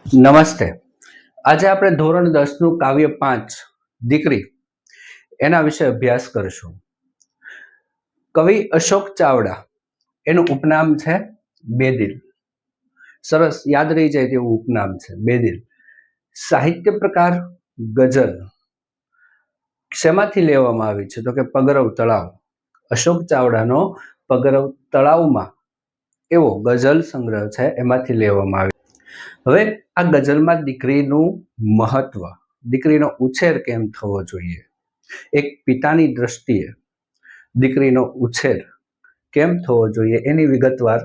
નમસ્તે. આજે આપણે ધોરણ 10નું કાવ્ય 5 દીકરી એના વિશે અભ્યાસ કરીશું. કવિ અશોક ચાવડા, એનું ઉપનામ છે બેદિલ. સરસ, યાદ રહી જાય તેવું ઉપનામ છે બેદિલ. સાહિત્ય પ્રકાર ગઝલ. શેમાંથી લેવામાં આવી છે? તો કે પગરવ તળાવ. અશોક ચાવડાનો પગરવ તળાવમાં એવો ગઝલ સંગ્રહ છે, એમાંથી લેવામાં આવી. હવે આ ગઝલમાં દીકરીનું મહત્વ, દીકરીનો ઉછેર કેમ થવો જોઈએ, એક પિતાની દ્રષ્ટિએ દીકરીનો ઉછેર કેમ થવો જોઈએ એની વિગતવાર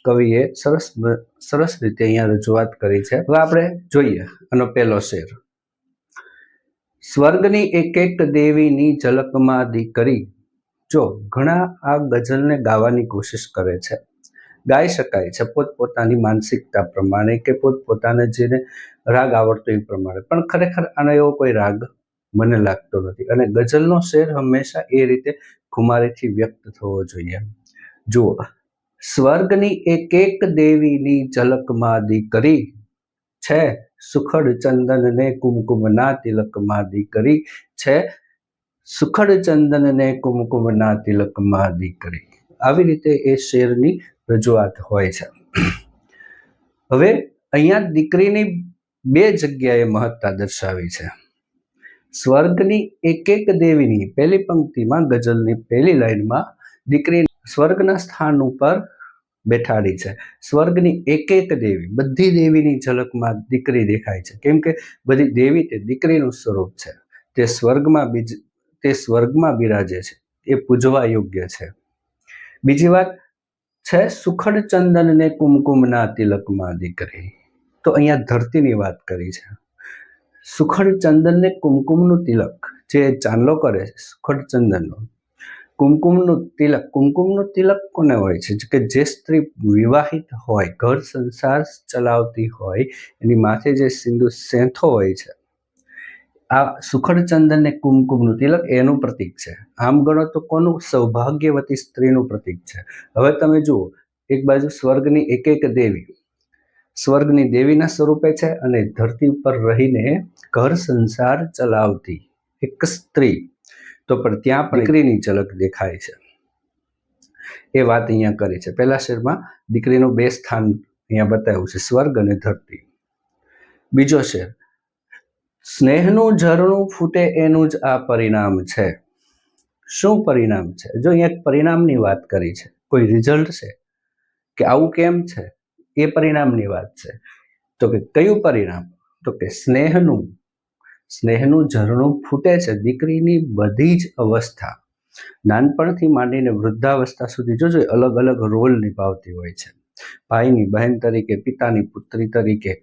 કવિએ સરસ રીતે અહીંયા રજૂઆત કરી છે. હવે આપણે જોઈએ આનો પહેલો શેર. સ્વર્ગની એક એક દેવીની ઝલકમાં દીકરી. જો ઘણા આ ગઝલને ગાવાની કોશિશ કરે છે, ગાઈ શકાય છે પોતપોતાની માનસિકતા પ્રમાણે કે પોતપોતાને જેને રાગ આવડતો એ પ્રમાણે, પણ ખરેખર આનો એવો કોઈ રાગ મને લાગતો નથી. અને ગઝલનો શેર હંમેશા એ રીતે ખુમારીથી વ્યક્ત થવો જોઈએ. જુઓ, સ્વર્ગની એક એક દેવીની ઝલકમાં દીકરી છે, સુખડ ચંદન ને કુમકુમના તિલકમાં દીકરી છે, સુખડ ચંદન ને કુમકુમના તિલકમાં દીકરી. આવી રીતે એ શેરની રજૂઆત હોય છે. હવે અહીંયા દીકરીની બે જગ્યાએ મહત્તા દર્શાવી છે. સ્વર્ગની એક એક દેવીની પહેલી પંક્તિમાં, ગઝલની પહેલી લાઈનમાં દીકરી સ્વર્ગના સ્થાન ઉપર બેઠાડી છે. સ્વર્ગની એક એક દેવી, બધી દેવીની ઝલકમાં દીકરી દેખાય છે, કેમ કે બધી દેવી તે દીકરીનું સ્વરૂપ છે. તે સ્વર્ગમાં બિરાજે છે, એ પૂજવા યોગ્ય છે. બીજી વાત છે સુખડ ચંદન ને કુમકુમના તિલકમાં દીકરી. તો અહીંયા ધરતીની વાત કરી છે. સુખડ ચંદન ને કુમકુમનું તિલક, જે ચાંદલો કરે છે સુખડ ચંદનનો, કુમકુમનું તિલક કોને હોય છે? કે જે સ્ત્રી વિવાહિત હોય, ઘર સંસાર ચલાવતી હોય, એની માથે જે સિંદૂર સેંથો હોય છે, આ સુખડ ચંદન ને કુમકુમનું તિલક એનું પ્રતીક છે. આમ ગણો તો કોનું? સૌભાગ્યવતી સ્ત્રીનું પ્રતીક છે. હવે તમે જુઓ, એક બાજુ સ્વર્ગની એક એક દેવી સ્વર્ગની દેવીના સ્વરૂપે છે, અને ધરતી ઉપર રહીને ઘર સંસાર ચલાવતી એક સ્ત્રી, તો પણ ત્યાં પણ દીકરીની ઝલક દેખાય છે. એ વાત અહીંયા કરી છે. પહેલા શેરમાં દીકરીનું બે સ્થાન અહીંયા બતાવ્યું છે, સ્વર્ગ અને ધરતી. બીજો શેર, સ્નેહનું ઝરણું ફૂટે એનું જ આ પરિણામ છે. શું પરિણામ છે? જો અહીંયા પરિણામની વાત કરી છે, કોઈ રિઝલ્ટ છે કે આવું કેમ છે, એ પરિણામની વાત છે. તો કે કયું પરિણામ? તો કે સ્નેહનું ઝરણું ફૂટે છે. દીકરીની બધી જ અવસ્થા, નાનપણથી માંડીને વૃદ્ધાવસ્થા સુધી, જોજો અલગ અલગ રોલ નિભાવતી હોય છે. ભાઈની બહેન તરીકે, પિતાની પુત્રી તરીકે,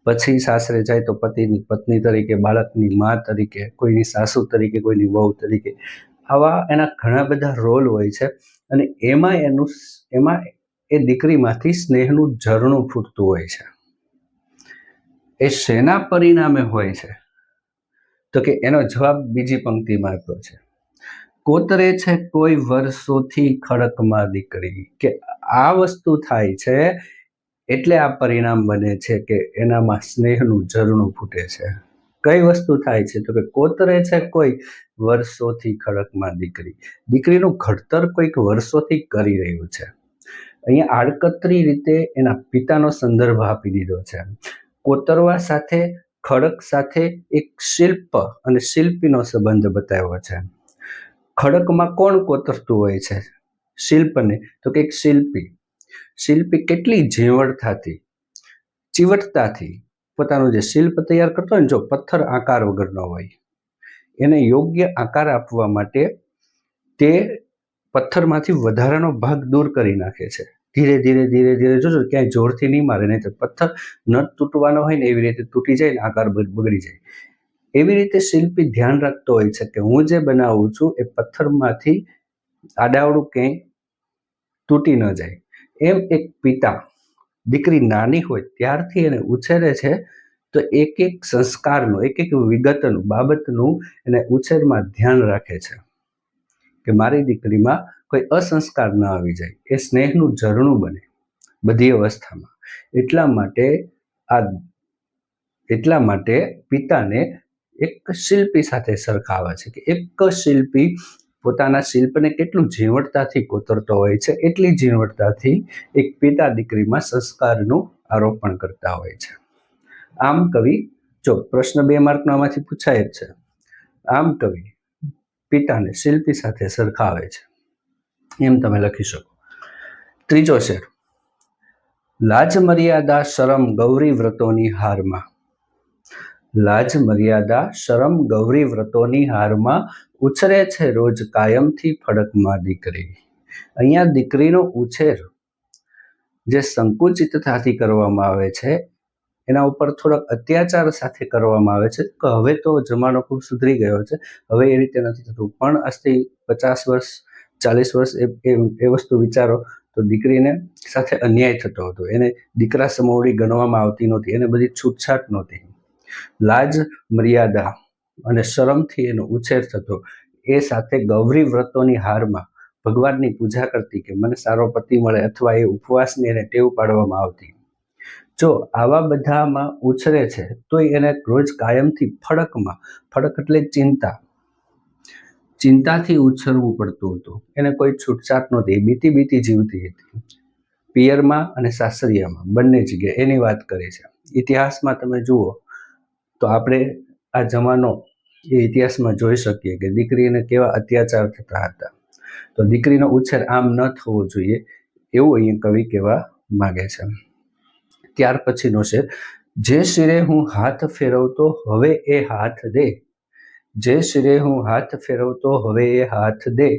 પછી સાસરે જાય તો પતિની પત્ની તરીકે, બાળકની મા તરીકે, કોઈની સાસુ તરીકે, કોઈની વહુ તરીકે. આવા એના ઘણા બધા રોલ હોય છે. અને એમાં એ દીકરીમાંથી સ્નેહનું ઝરણું ફૂટતું હોય છે. એ શેના પરિણામે હોય છે? તો કે એનો જવાબ બીજી પંક્તિમાં આપ્યો છે. કોતરે છે કોઈ વર્ષોથી ખડકમાં દીકરી. કે આ વસ્તુ થાય છે એટલે આ પરિણામ બને છે કે એનામાં સ્નેહનું ઝરણું ફૂટે છે. કઈ વસ્તુ થાય છે? તો કે કોતરે છે કોઈ વર્ષોથી ખડકમાં દીકરી. દીકરીનું ઘડતર કોઈક વર્ષોથી કરી રહ્યું છે. અહીંયા આડકતરી રીતે એના પિતાનો સંદર્ભ આપી દીધો છે. કોતરવા સાથે, ખડક સાથે એક શિલ્પ અને શિલ્પીનો સંબંધ બતાવ્યો છે. ખડકમાં કોણ કોતરતું હોય છે શિલ્પને? તો કે એક શિલ્પી કેટલી ચીવટતાથી પોતાનું જે શિલ્પ તૈયાર કરતો હોય ને, જો પથ્થર આકાર વગરનો હોય, એને યોગ્ય આકાર આપવા માટે તે પથ્થરમાંથી વધારાનો ભાગ દૂર કરી નાખે છે. ધીરે ધીરે જોજો, ક્યાંય જોરથી નહીં મારે, નહીં તો પથ્થર ન તૂટવાનો હોય ને એવી રીતે તૂટી જાય ને આકાર બગડી જાય. એવી રીતે શિલ્પી ધ્યાન રાખતો હોય છે કે હું જે બનાવું છું એ પથ્થરમાંથી આડાવડું ક્યાંય તૂટી ન જાય. એમ એક પિતા દીકરી નાની હોય ત્યારથી એને ઉછેરે છે, તો એક એક સંસ્કારનું, એક એક વિગતનું, બાબતનું એને ઉછેરમાં ધ્યાન રાખે છે કે મારી દીકરીમાં કોઈ અસંસ્કાર ન આવી જાય, એ સ્નેહનું ઝરણું બને બધી અવસ્થામાં. એટલા માટે આ એટલા માટે પિતાને એક શિલ્પી સાથે સરખાવે છે કે એક શિલ્પી પોતાના શિલ્પને કેટલું ઝીણવટતાથી કોતરતો હોય છે, એટલી ઝીણવટતાથી એક પિતા દીકરીમાં સંસ્કારનું આરોપણ કરતા હોય છે. આમ કવિ, જો પ્રશ્ન 2 માર્કનો આમાંથી પૂછાય જ છે, આમ કવિ પિતાને શિલ્પી સાથે સરખાવે છે, એમ તમે લખી શકો. ત્રીજો શેર, લાજ મર્યાદા શરમ ગૌરી વ્રતોની હારમાં. લાજ મર્યાદા શરમ ગૌરી વ્રતોની હારમાં ઉછરે છે રોજ કાયમથી ફડકમાં દીકરી. અહીંયા દીકરીનો ઉછેર જે સંકુચિતતાથી કરવામાં આવે છે, એના ઉપર થોડોક અત્યાચાર સાથે કરવામાં આવે છે. કે હવે તો જમાનો ખૂબ સુધરી ગયો છે, હવે એ રીતે નથી થતું, પણ આજથી 50 વર્ષ 40 વર્ષ એ વસ્તુ વિચારો તો દીકરીને સાથે અન્યાય થતો હતો, એને દીકરા સમોવડી ગણવામાં આવતી નહોતી, એને બધી છૂટછાટ નહોતી. લાજ મર્યાદા અને શરમથી એનો ઉછેર થતો, એ સાથે ગૌરી વ્રતોની હારમાં ભગવાનની પૂજા કરતી કે મને સારો પતિ મળે, અથવા એ ઉપવાસની એને ટેવ પાડવામાં આવતી. જો આવા બધામાં ઉછરે છે તો એને રોજ કાયમથી ફડકમાં, ફડક એટલે ચિંતાથી ઉછરવું પડતું હતું, એને કોઈ છૂટછાટ નહોતી, બીતી જીવતી હતી. પિયરમાં અને સાસરિયામાં બંને જગ્યાએ એની વાત કરી છે. ઇતિહાસમાં તમે જુઓ તો આપણે આ જમાનો એ ઇતિહાસમાં જોઈ શકીએ કે દીકરીને કેવા અત્યાચાર થતા હતા. તો દીકરીનો ઉછેર આમ ન થવો જોઈએ, એવું અહીંયા કવિ કહેવા માગે છે. ત્યાર પછીનો છે, જે શિરે હું હાથ ફેરવતો હવે એ હાથ દે. જે શિરે હું હાથ ફેરવતો હવે એ હાથ દે,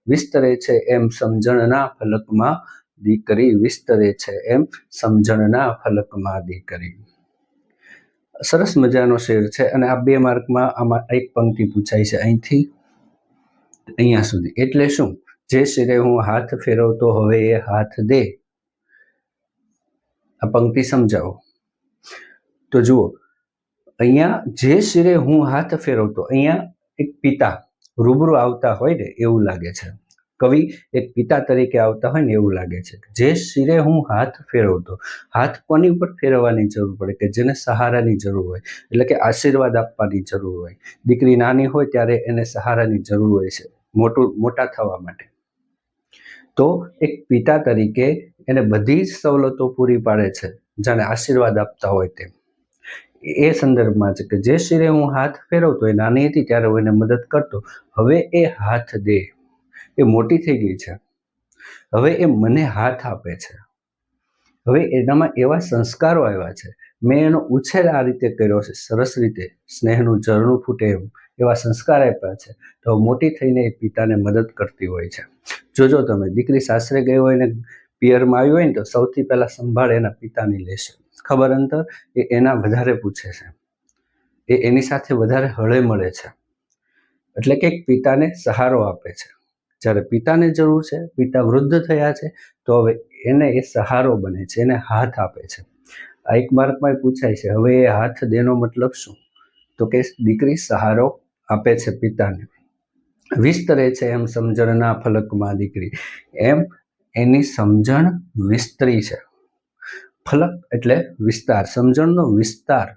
વિસ્તરે છે એમ સમજણના ફલકમાં દીકરી. વિસ્તરે છે એમ સમજણના ફલકમાં દીકરી. સરસ મજાનો શેર છે, અને આ 2 માર્કમાં આમાં એક પંક્તિ પૂછાય છે અહીંથી અહીંયા સુધી. એટલે શું? જે શિરે હું હાથ ફેરવતો હવે એ હાથ દે, આ પંક્તિ સમજાવો. તો જુઓ, અહીંયા જે શિરે હું હાથ ફેરવતો, અહીંયા એક પિતા રૂબરૂ આવતા હોય ને એવું લાગે છે, કવિ એક પિતા તરીકે આવતા હોય ને એવું લાગે છે. જે શિરે હું હાથ ફેરવતો, હાથ કોની ઉપર ફેરવવાની જરૂર પડે? કે જેને સહારાની જરૂર હોય, એટલે કે આશીર્વાદ આપવાની જરૂર હોય. દીકરી નાની હોય ત્યારે એને સહારાની જરૂર હોય છે મોટા થવા માટે. તો એક પિતા તરીકે એને બધી જ સવલતો પૂરી પાડે છે, જાણે આશીર્વાદ આપતા હોય તેમ. એ સંદર્ભમાં છે કે જે શિરે હું હાથ ફેરવતો, એ નાની હતી ત્યારે હું એને મદદ કરતો, હવે એ હાથ દે, એ મોટી થઈ ગઈ છે, હવે એ મને હાથ આપે છે, હવે એનામાં એવા સંસ્કારો આવ્યા છે, મેં એનો ઉછેર આ રીતે કર્યો છે, સરસ રીતે સ્નેહનું ઝરણું ફૂટે એવા સંસ્કાર આપ્યા છે, તો મોટી થઈને એ પિતાને મદદ કરતી હોય છે. જોજો તમે, દીકરી સાસરે ગઈ હોય ને પિયરમાં આવી હોય ને તો સૌથી પહેલા સંભાળ એના પિતાની લેશે. ખબર અંતર એ એના વધારે પૂછે છે, એ એની સાથે વધારે હળે મળે છે, એટલે કે પિતાને સહારો આપે છે. જ્યારે પિતાને જરૂર છે, પિતા વૃદ્ધ થયા છે, તો હવે એને એ સહારો બને છે, એને હાથ આપે છે. આ 1 માર્કમાં પૂછાય છે, હવે એ હાથ દેનો મતલબ શું? તો કે દીકરી સહારો આપે છે પિતાને. વિસ્તરે છે એમ સમજણના ફલકમાં દીકરી, એમ એની સમજણ વિસ્તરી છે. ફલક એટલે વિસ્તાર, સમજણનો વિસ્તાર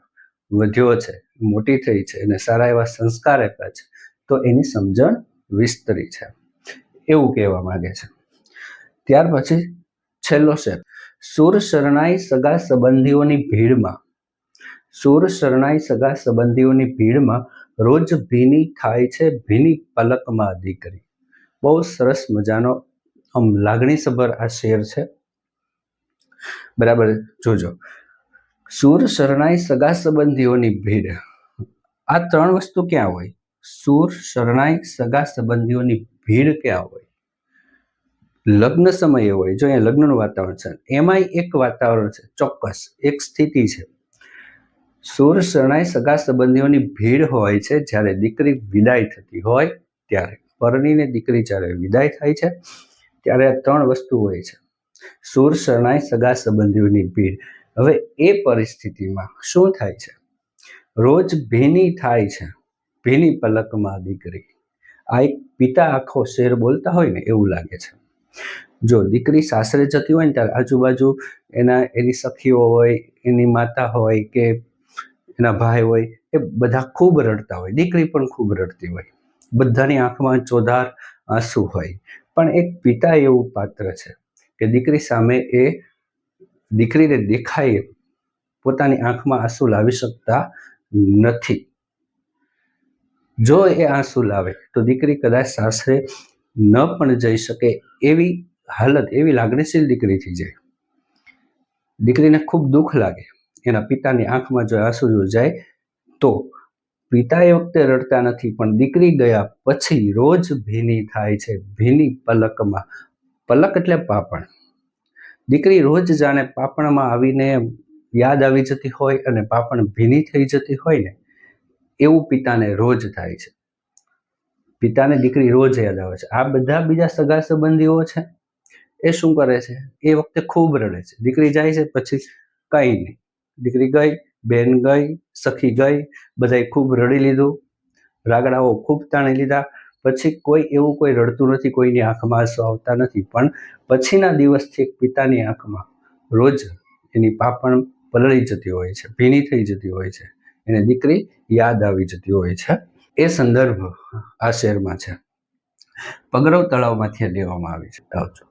વધ્યો છે, મોટી થઈ છે, એને સારા એવા સંસ્કાર આપ્યા છે, તો એની સમજણ વિસ્તરી છે, એવું કહેવા માંગે છે. ત્યાર પછી છેલ્લો શેર, સુર શરણાઈ સગા સંબંધીઓની ભીડમાં. સુર શરણાઈ સગા સંબંધીઓની ભીડમાં રોજ ભીની થાય છે ભીની પલકમાં દીકરી. બહુ સરસ મજાનો લાગણીસભર આ શેર છે. બરાબર જોજો, સુર શરણાઈ સગા સંબંધીઓની ભીડ, આ 3 વસ્તુ ક્યાં હોય? સુર શરણાઈ સગા સંબંધીઓની ભીડ ક્યાં હોય? લગ્ન સમયે હોય. જો અહીંયા લગ્નનું વાતાવરણ છે, એમાંય એક વાતાવરણ છે, ચોક્કસ એક સ્થિતિ છે. સુર શરણાઈ સગા સંબંધીઓની ભીડ હોય છે જ્યારે દીકરી વિદાય થતી હોય ત્યારે. પરણીને દીકરી જ્યારે વિદાય થાય છે ત્યારે આ 3 વસ્તુ હોય છે. સુર શરણાઈ સગા સંબંધીઓની ભીડ. હવે એ પરિસ્થિતિમાં શું થાય છે? રોજ ભીની થાય છે ભીની પલકમાં દીકરી. આ એક પિતા આખો શેર બોલતા હોય ને એવું લાગે છે. જો દીકરી સાસરે જતી હોય ને ત્યારે આજુબાજુ એની સખીઓ હોય, એની માતા હોય કે એના ભાઈ હોય એ બધા ખૂબ રડતા હોય, દીકરી પણ ખૂબ રડતી હોય, બધાની આંખમાં ચોધાર આંસુ હોય, પણ એક પિતા એવું પાત્ર છે કે દીકરી સામે એ દીકરીને દેખાય પોતાની આંખમાં આંસુ લાવી શકતા નથી. જો એ આંસુ લાવે તો દીકરી કદાચ સાસરે ન પણ જઈ શકે એવી હાલત, એવી લાગણીશીલ દીકરી થઈ જાય. દીકરીને ખૂબ દુઃખ લાગે એના પિતાની આંખમાં જો આંસુ જાય તો. પિતા એ વખતે રડતા નથી, પણ દીકરી ગયા પછી રોજ ભીની થાય છે, ભીની પલકમાં. પલક એટલે પાપણ. દીકરી રોજ જાણે પાપણમાં આવીને યાદ આવી જતી હોય અને પાપણ ભીની થઈ જતી હોય ને એવું પિતાને રોજ થાય છે. પિતાને દીકરી રોજ યાદ આવે છે. આ બધા બીજા સગા સંબંધીઓ છે એ શું કરે છે, એ વખતે ખૂબ રડે છે. દીકરી જાય છે પછી કંઈ નહીં, દીકરી ગઈ, બેન ગઈ, સખી ગઈ, બધાએ ખૂબ રડી લીધું, રાગડાઓ ખૂબ તાણી લીધા, પછી એવું કોઈ રડતું નથી, કોઈની આંખમાં આંસુ આવતા નથી. પણ પછીના દિવસથી પિતાની આંખમાં રોજ એની પાપણ પલળી જતી હોય છે, ભીની થઈ જતી હોય છે, એને દીકરી યાદ આવી જતી હોય છે. એ સંદર્ભ આ શેરમાં છે. પગરવ તળાવમાંથી લેવામાં આવી છે. આવજો.